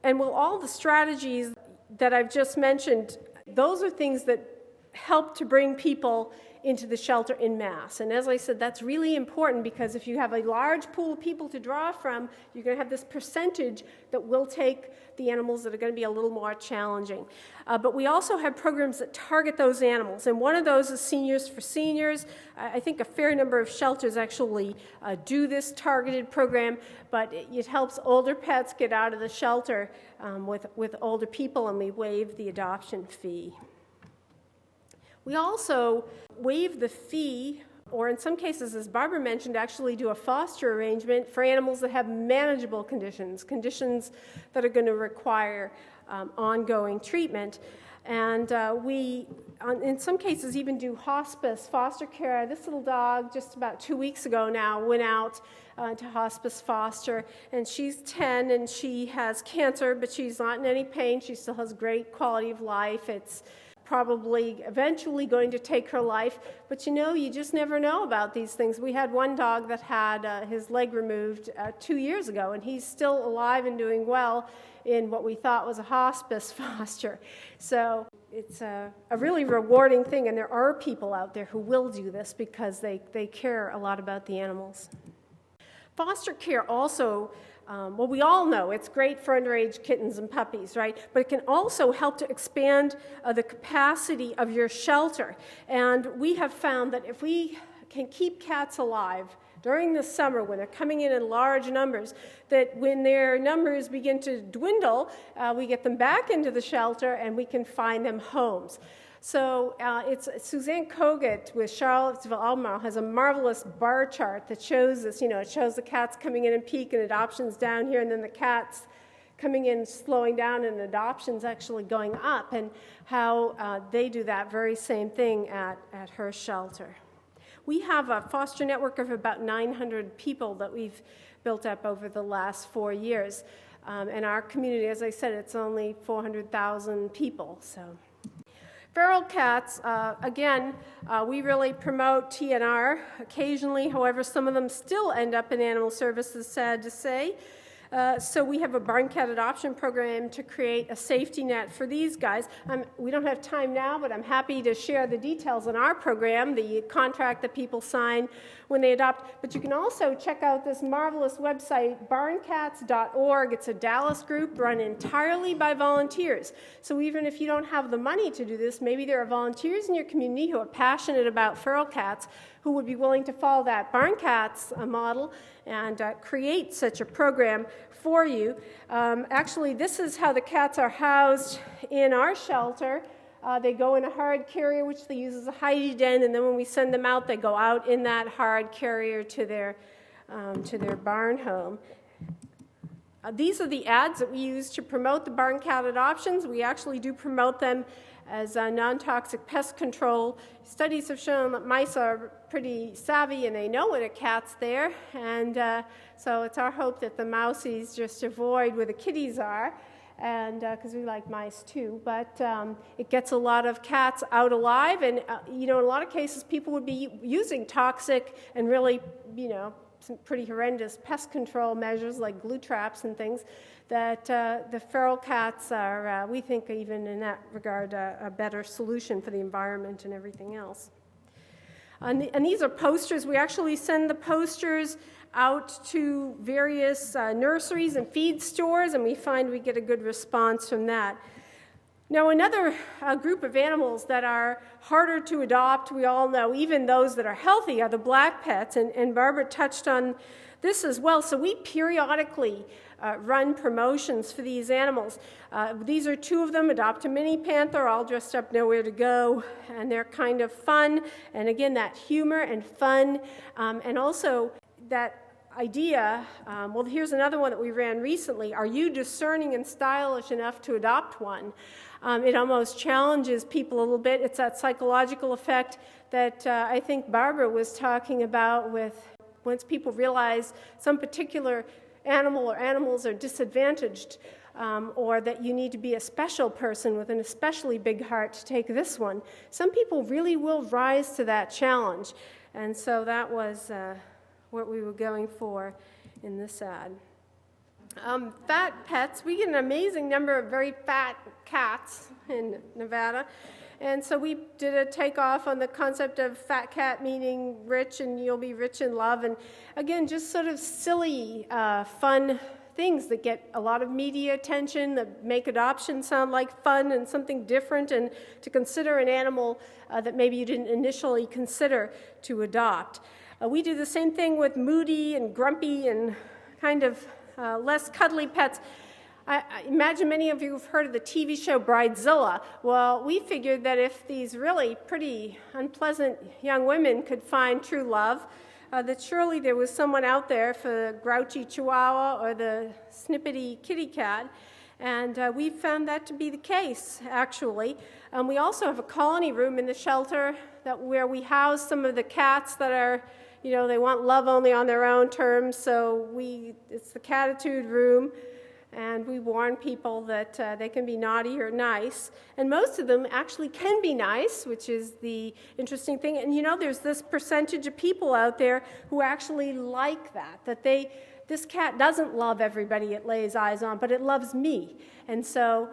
And will all the strategies that I've just mentioned, those are things that help to bring people into the shelter en masse. And as I said, that's really important because if you have a large pool of people to draw from, you're going to have this percentage that will take the animals that are going to be a little more challenging. But we also have programs that target those animals, and one of those is Seniors for Seniors. I think a fair number of shelters actually do this targeted program, but it helps older pets get out of the shelter with older people, and we waive the adoption fee. We also waive the fee, or in some cases, as Barbara mentioned, actually do a foster arrangement for animals that have manageable conditions that are going to require ongoing treatment. And we, in some cases, even do hospice, foster care. This little dog, just about 2 weeks ago now, went out to hospice foster, and she's 10, and she has cancer, but she's not in any pain. She still has great quality of life. It's probably eventually going to take her life, but you just never know about these things. We had one dog that had his leg removed 2 years ago, and he's still alive and doing well in what we thought was a hospice foster. So it's a really rewarding thing, and there are people out there who will do this because they care a lot about the animals. Foster care also, well, we all know it's great for underage kittens and puppies, right? But it can also help to expand the capacity of your shelter. And we have found that if we can keep cats alive during the summer when they're coming in large numbers, that when their numbers begin to dwindle, we get them back into the shelter and we can find them homes. So it's Suzanne Kogut with Charlottesville Albemarle has a marvelous bar chart that shows this. It shows the cats coming in and peak and adoptions down here, and then the cats coming in slowing down and adoptions actually going up, and how they do that very same thing at her shelter. We have a foster network of about 900 people that we've built up over the last 4 years. And our community, as I said, it's only 400,000 people. So. Feral cats, again, we really promote TNR occasionally. However, some of them still end up in animal services, sad to say. So we have a barn cat adoption program to create a safety net for these guys. We don't have time now, but I'm happy to share the details on our program, the contract that people sign when they adopt. But you can also check out this marvelous website, barncats.org. It's a Dallas group run entirely by volunteers. So even if you don't have the money to do this, maybe there are volunteers in your community who are passionate about feral cats who would be willing to follow that Barn Cats model and create such a program for you. Actually, this is how the cats are housed in our shelter. They go in a hard carrier, which they use as a hidey den, and then when we send them out, they go out in that hard carrier to their barn home. These are the ads that we use to promote the barn cat adoptions. We actually do promote them as non-toxic pest control. Studies have shown that mice are pretty savvy and they know when a cat's there, and so it's our hope that the mousies just avoid where the kitties are, and because we like mice too, but it gets a lot of cats out alive, and in a lot of cases people would be using toxic and really some pretty horrendous pest control measures like glue traps and things that the feral cats are, we think, even in that regard, a better solution for the environment and everything else. And these are posters. We actually send the posters out to various nurseries and feed stores, and we find we get a good response from that. Now, another group of animals that are harder to adopt, we all know, even those that are healthy, are the black pets, and Barbara touched on this as well. So we periodically run promotions for these animals. These are two of them, Adopt a Mini Panther, all dressed up, nowhere to go, and they're kind of fun, and again, that humor and fun, and also that idea, well, here's another one that we ran recently. Are you discerning and stylish enough to adopt one? It almost challenges people a little bit. It's that psychological effect that I think Barbara was talking about with once people realize some particular animal or animals are disadvantaged, or that you need to be a special person with an especially big heart to take this one. Some people really will rise to that challenge, and so that was what we were going for in this ad. Fat pets, we get an amazing number of very fat cats in Nevada. And so we did a takeoff on the concept of fat cat meaning rich, and you'll be rich in love. And again, just sort of silly, fun things that get a lot of media attention, that make adoption sound like fun and something different, and to consider an animal that maybe you didn't initially consider to adopt. We do the same thing with moody and grumpy and kind of less cuddly pets. I imagine many of you have heard of the TV show Bridezilla. Well, we figured that if these really pretty unpleasant young women could find true love, that surely there was someone out there for the grouchy chihuahua or the snippety kitty cat. And we found that to be the case, actually. We also have a colony room in the shelter where we house some of the cats that are, they want love only on their own terms. So it's the catitude room. And we warn people that they can be naughty or nice. And most of them actually can be nice, which is the interesting thing. And there's this percentage of people out there who actually like that this cat doesn't love everybody it lays eyes on, but it loves me. And so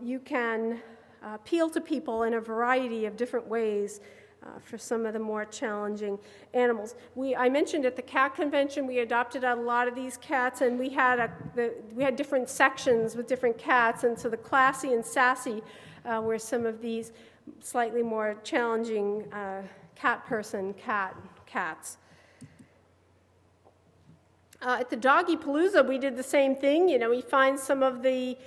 you can appeal to people in a variety of different ways for some of the more challenging animals. I mentioned at the cat convention we adopted a lot of these cats, and we had different sections with different cats, and so the classy and sassy were some of these slightly more challenging cats. At the Doggy Palooza, we did the same thing. We find some of the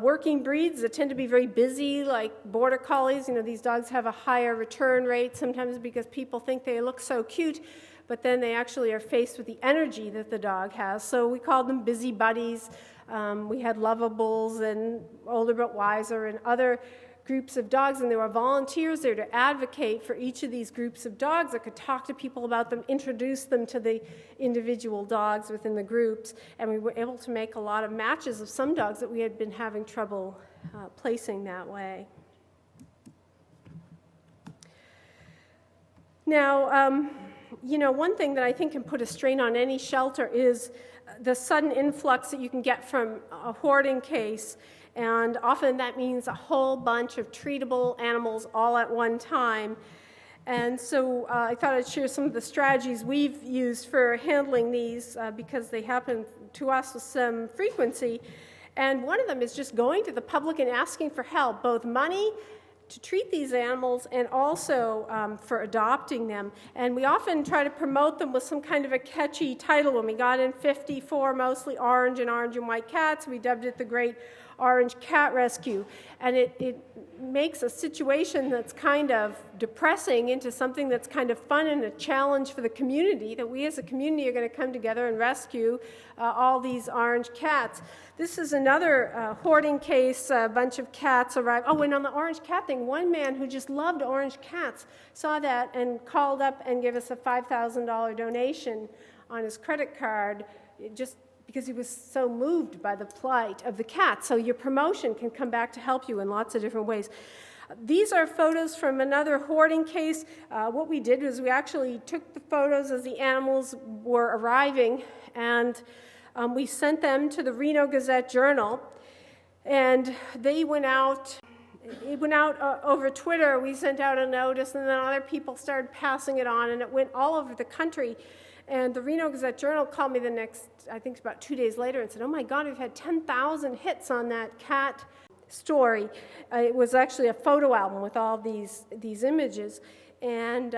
working breeds that tend to be very busy, like border collies. These dogs have a higher return rate, sometimes because people think they look so cute, but then they actually are faced with the energy that the dog has. So we called them busy buddies. We had lovables and older but wiser and other groups of dogs, and there were volunteers there to advocate for each of these groups of dogs that could talk to people about them, introduce them to the individual dogs within the groups, and we were able to make a lot of matches of some dogs that we had been having trouble placing that way. Now, one thing that I think can put a strain on any shelter is the sudden influx that you can get from a hoarding case. And often that means a whole bunch of treatable animals all at one time. And so I thought I'd share some of the strategies we've used for handling these because they happen to us with some frequency. And one of them is just going to the public and asking for help, both money to treat these animals and also for adopting them. And we often try to promote them with some kind of a catchy title. When we got in 54 mostly orange and white cats, we dubbed it the Great Orange Cat Rescue. And it makes a situation that's kind of depressing into something that's kind of fun and a challenge for the community, that we as a community are going to come together and rescue all these orange cats. This is another hoarding case. A bunch of cats arrived. Oh, and on the orange cat thing, one man who just loved orange cats saw that and called up and gave us a $5,000 donation on his credit card, just because he was so moved by the plight of the cat. So your promotion can come back to help you in lots of different ways. These are photos from another hoarding case. What we did was we actually took the photos as the animals were arriving, and we sent them to the Reno Gazette-Journal, and they went out. It went out over Twitter. We sent out a notice, and then other people started passing it on, and it went all over the country. And the Reno Gazette-Journal called me the next, I think about 2 days later, and said, "Oh my God, we've had 10,000 hits on that cat story." It was actually a photo album with all these images. And,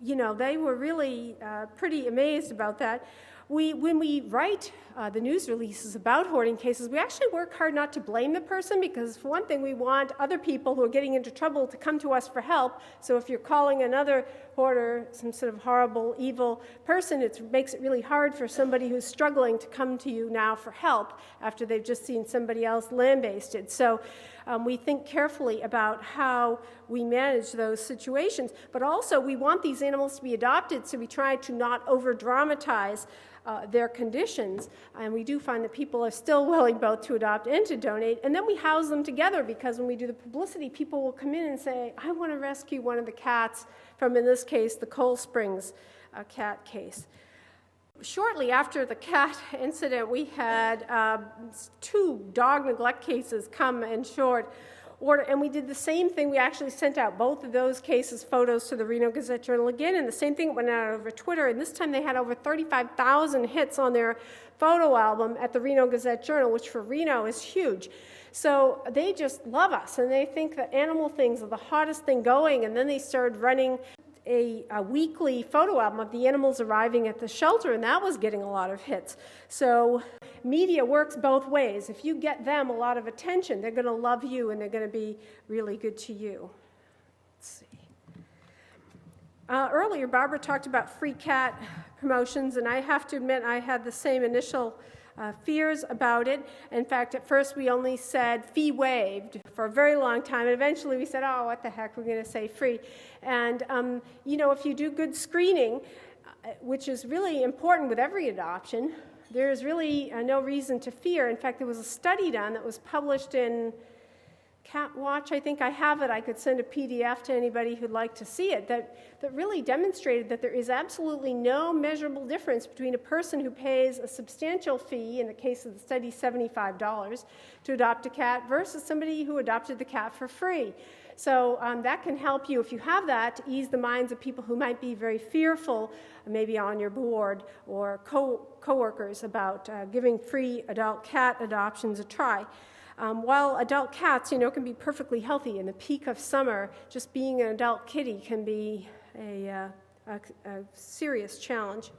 they were really pretty amazed about that. When we write the news releases about hoarding cases, we actually work hard not to blame the person, because for one thing, we want other people who are getting into trouble to come to us for help. So if you're calling another hoarder some sort of horrible, evil person, it makes it really hard for somebody who's struggling to come to you now for help after they've just seen somebody else lambasted. So we think carefully about how we manage those situations. But also, we want these animals to be adopted, so we try to not over-dramatize their conditions. And we do find that people are still willing both to adopt and to donate. And then we house them together, because when we do the publicity, people will come in and say, "I want to rescue one of the cats from," in this case, the Cold Springs cat case. Shortly after the cat incident, we had 2 dog neglect cases come in short order, and we did the same thing. We actually sent out both of those cases photos to the Reno Gazette-Journal again, and the same thing went out over Twitter, and this time they had over 35,000 hits on their photo album at the Reno Gazette-Journal, which for Reno is huge. So they just love us, and they think that animal things are the hottest thing going, and then they started running a weekly photo album of the animals arriving at the shelter, and that was getting a lot of hits. So media works both ways. If you get them a lot of attention, they're going to love you, and they're going to be really good to you. Let's see. Earlier, Barbara talked about free cat promotions, and I have to admit I had the same initial fears about it. In fact, at first we only said fee waived for a very long time, and eventually we said, oh, what the heck, we're going to say free. And, if you do good screening, which is really important with every adoption, there's really no reason to fear. In fact, there was a study done that was published in Cat Watch. I think I have it. I could send a PDF to anybody who'd like to see it, that really demonstrated that there is absolutely no measurable difference between a person who pays a substantial fee, in the case of the study $75, to adopt a cat, versus somebody who adopted the cat for free. So that can help you, if you have that, to ease the minds of people who might be very fearful, maybe on your board or coworkers, about giving free adult cat adoptions a try. While adult cats, can be perfectly healthy, in the peak of summer, just being an adult kitty can be a serious challenge.